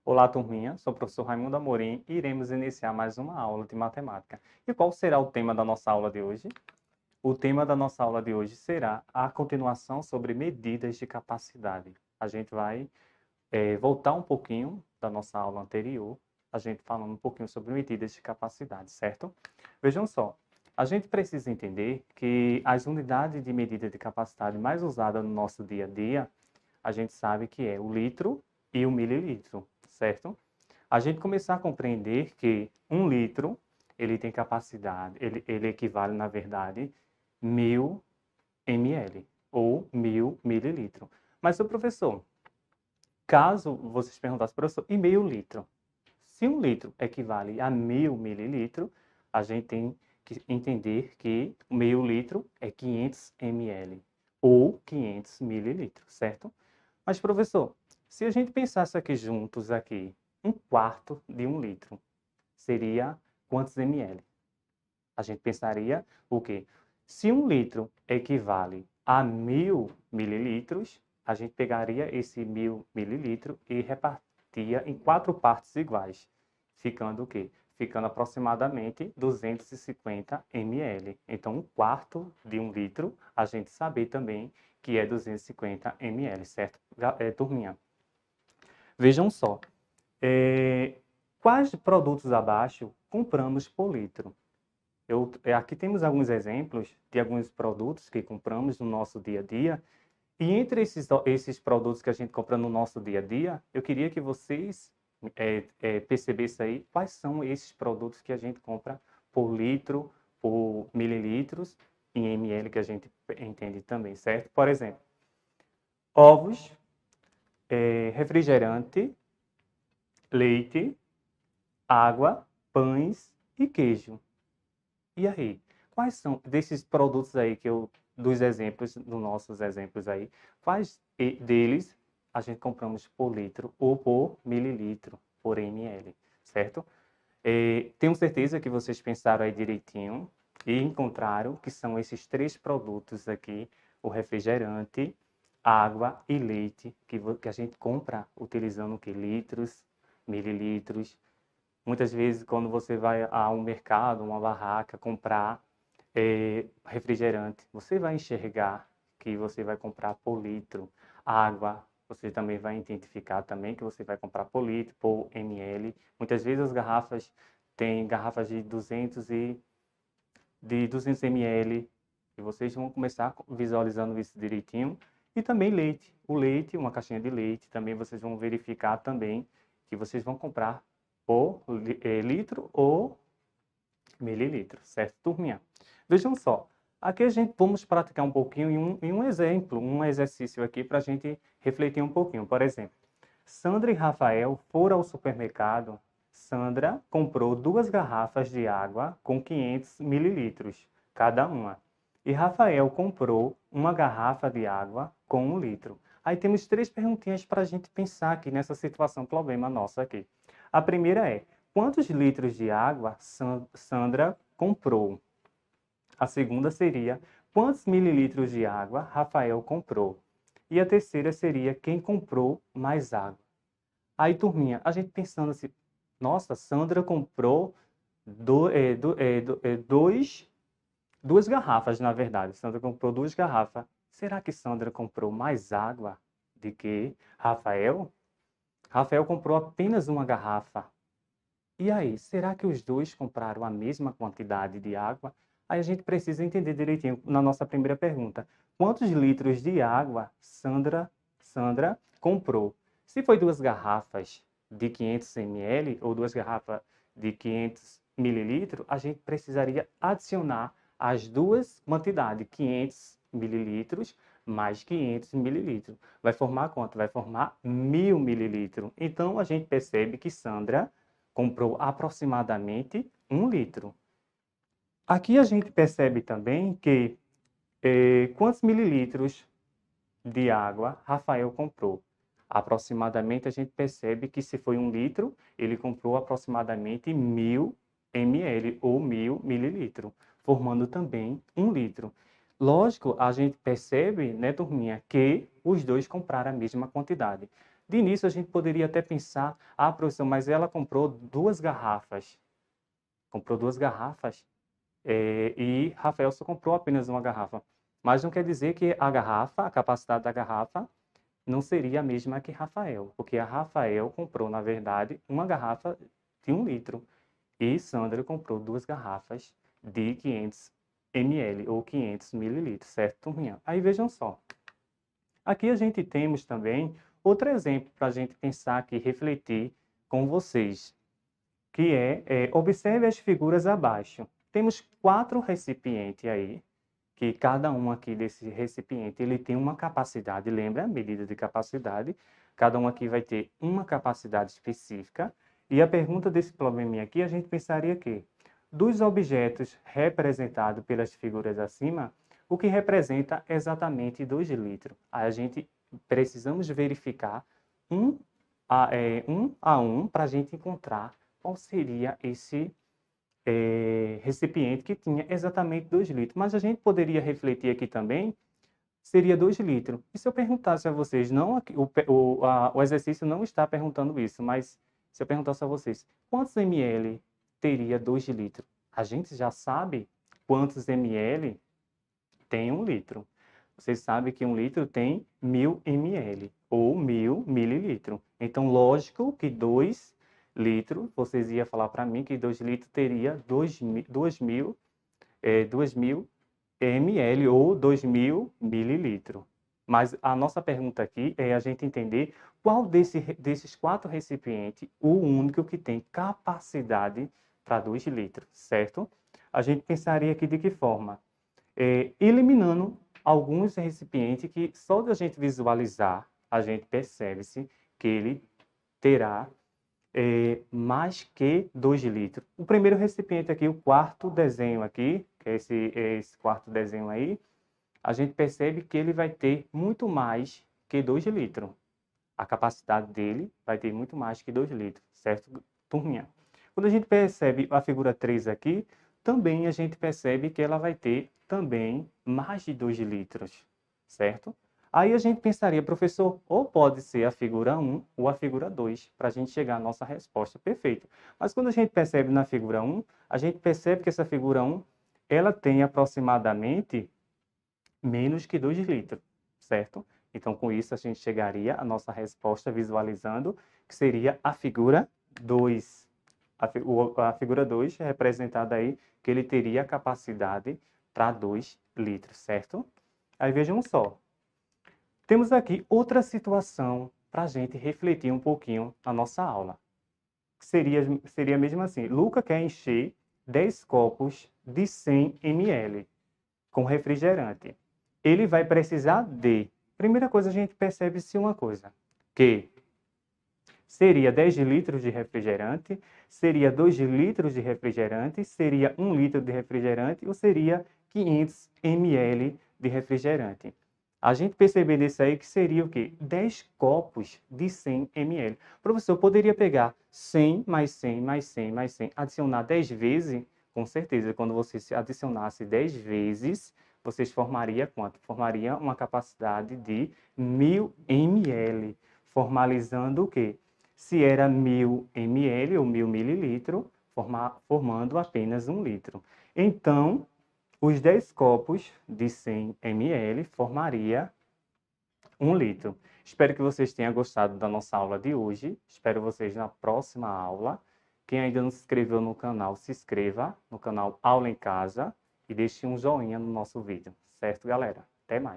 Olá, turminha. Sou o professor Raimundo Amorim e iremos iniciar mais uma aula de matemática. E qual será o tema da nossa aula de hoje? O tema da nossa aula de hoje será a continuação sobre medidas de capacidade. A gente vai voltar um pouquinho da nossa aula anterior, a gente falando um pouquinho sobre medidas de capacidade, certo? Vejam só, a gente precisa entender que as unidades de medida de capacidade mais usadas no nosso dia a dia, a gente sabe que é o litro e o mililitro, certo? A gente começar a compreender que um litro, ele tem capacidade, ele equivale, na verdade, 1.000 ml ou 1.000 mililitros. Mas, o professor, caso vocês perguntassem, professor, e meio litro? Se um litro equivale a 1.000 mililitros, a gente tem que entender que meio litro é 500 ml ou 500 mililitros, certo? Mas, professor, se a gente pensasse aqui juntos, aqui, um quarto de um litro, seria quantos ml? A gente pensaria o quê? Se um litro equivale a 1.000 mililitros, a gente pegaria esse 1.000 mililitros e repartia em 4 partes iguais, ficando o quê? Ficando aproximadamente 250 ml. Então, um quarto de um litro, a gente sabe também que é 250 ml, certo, turminha? Vejam só, quais produtos abaixo compramos por litro? Aqui temos alguns exemplos de alguns produtos que compramos no nosso dia a dia. E entre esses produtos que a gente compra no nosso dia a dia, eu queria que vocês percebessem aí quais são esses produtos que a gente compra por litro, por mililitros, em ml que a gente entende também, certo? Por exemplo, ovos, refrigerante, leite, água, pães e queijo. E aí, quais são desses produtos aí dos exemplos, dos nossos exemplos aí, quais deles a gente compramos por litro ou por mililitro, por ml, certo? Tenho certeza que vocês pensaram aí direitinho e encontraram que são esses 3 produtos aqui, o refrigerante, água e leite, que a gente compra utilizando o que? Litros, mililitros. Muitas vezes, quando você vai a um mercado, uma barraca, comprar refrigerante, você vai enxergar que você vai comprar por litro. Água, você também vai identificar também que você vai comprar por litro, por ml. Muitas vezes as garrafas têm garrafas de 200 ml, e vocês vão começar visualizando isso direitinho. E também leite. O leite, uma caixinha de leite, também vocês vão verificar também que vocês vão comprar por litro ou mililitro, certo, turminha? Vejam só, aqui a gente vamos praticar um pouquinho em um exemplo, um exercício aqui para a gente refletir um pouquinho. Por exemplo, Sandra e Rafael foram ao supermercado. Sandra comprou 2 garrafas de água com 500 mililitros cada uma. E Rafael comprou uma garrafa de água com 1 litro. Aí temos 3 perguntinhas para a gente pensar aqui nessa situação, problema nossa aqui. A primeira é: quantos litros de água Sandra comprou? A segunda seria: quantos mililitros de água Rafael comprou? E a terceira seria: quem comprou mais água? Aí, turminha, a gente pensando assim, nossa, Sandra comprou do, é, do, é, do, é, dois, 2 garrafas, na verdade. Sandra comprou 2 garrafas. Será que Sandra comprou mais água do que Rafael? Rafael comprou apenas uma garrafa. E aí, será que os dois compraram a mesma quantidade de água? Aí a gente precisa entender direitinho na nossa primeira pergunta. Quantos litros de água Sandra comprou? Se foi 2 garrafas de 500 ml ou 2 garrafas de 500 mililitros, a gente precisaria adicionar as duas quantidades, 500 mililitros mais 500 mililitros. Vai formar quanto? Vai formar 1.000 mililitros. Então, a gente percebe que Sandra comprou aproximadamente 1 litro. Aqui a gente percebe também que quantos mililitros de água Rafael comprou. Aproximadamente a gente percebe que se foi 1 litro, ele comprou aproximadamente 1.000 ml ou 1.000 mililitros, formando também 1 litro. Lógico, a gente percebe, né, turminha, que os dois compraram a mesma quantidade. De início, a gente poderia até pensar, ah, professor, mas ela comprou 2 garrafas. Comprou 2 garrafas, e Rafael só comprou apenas 1 garrafa. Mas não quer dizer que a garrafa, a capacidade da garrafa, não seria a mesma que Rafael, porque a Rafael comprou, na verdade, 1 garrafa de 1 litro e Sandra comprou 2 garrafas de 500 ml ou 500 mililitros, certo, turminha? Aí vejam só, aqui a gente temos também outro exemplo para a gente pensar aqui, refletir com vocês, que observe as figuras abaixo. Temos 4 recipientes aí, que cada um aqui desse recipiente ele tem uma capacidade, lembra a medida de capacidade? Cada um aqui vai ter uma capacidade específica. E a pergunta desse probleminha aqui, a gente pensaria que dos objetos representados pelas figuras acima, o que representa exatamente 2 litros? Aí a gente precisamos verificar um a um para a gente encontrar qual seria esse recipiente que tinha exatamente 2 litros. Mas a gente poderia refletir aqui também, seria 2 litros. E se eu perguntasse a vocês, não, o exercício não está perguntando isso, mas se eu perguntasse a vocês, quantos ml teria 2 litros? A gente já sabe quantos ml tem 1 litro. Vocês sabem que 1 litro tem 1000 ml, ou 1000 mililitros. Então, lógico que 2 litros, vocês iam falar para mim que 2 litros teria 2000 ml ou 2000 mililitros. Mas a nossa pergunta aqui é a gente entender qual desses 4 recipientes, o único que tem capacidade para 2 litros, certo? A gente pensaria aqui de que forma? Eliminando alguns recipientes que só da gente visualizar, a gente percebe-se que ele terá mais que 2 litros. O primeiro recipiente aqui, o quarto desenho aqui, que é esse quarto desenho aí, a gente percebe que ele vai ter muito mais que 2 litros. A capacidade dele vai ter muito mais que 2 litros, certo, turminha? Quando a gente percebe a figura 3 aqui, também a gente percebe que ela vai ter também mais de 2 litros, certo? Aí a gente pensaria, professor, ou pode ser a figura 1 ou a figura 2, para a gente chegar à nossa resposta. Perfeito. Mas quando a gente percebe na figura 1, a gente percebe que essa figura 1, ela tem aproximadamente menos que 2 litros, certo? Então, com isso, a gente chegaria à nossa resposta visualizando que seria a figura 2. A figura 2 é representada aí que ele teria capacidade para 2 litros, certo? Aí vejam só. Temos aqui outra situação para a gente refletir um pouquinho na nossa aula. Seria mesmo assim, Luca quer encher 10 copos de 100 ml com refrigerante. Ele vai precisar de... Primeira coisa, a gente percebe-se uma coisa, que seria 10 litros de refrigerante, seria 2 litros de refrigerante, seria 1 litro de refrigerante ou seria 500 ml de refrigerante. A gente percebendo isso aí que seria o quê? 10 copos de 100 ml. Professor, eu poderia pegar 100 mais 100 mais 100 mais 100, adicionar 10 vezes? Com certeza, quando você se adicionasse 10 vezes, vocês formariam quanto? Formaria uma capacidade de 1000 ml, formalizando o quê? Se era 1000 ml ou 1000 mililitros, formando apenas 1 litro. Então, os 10 copos de 100 ml formaria 1 litro. Espero que vocês tenham gostado da nossa aula de hoje. Espero vocês na próxima aula. Quem ainda não se inscreveu no canal, se inscreva no canal Aula em Casa e deixe um joinha no nosso vídeo. Certo, galera? Até mais.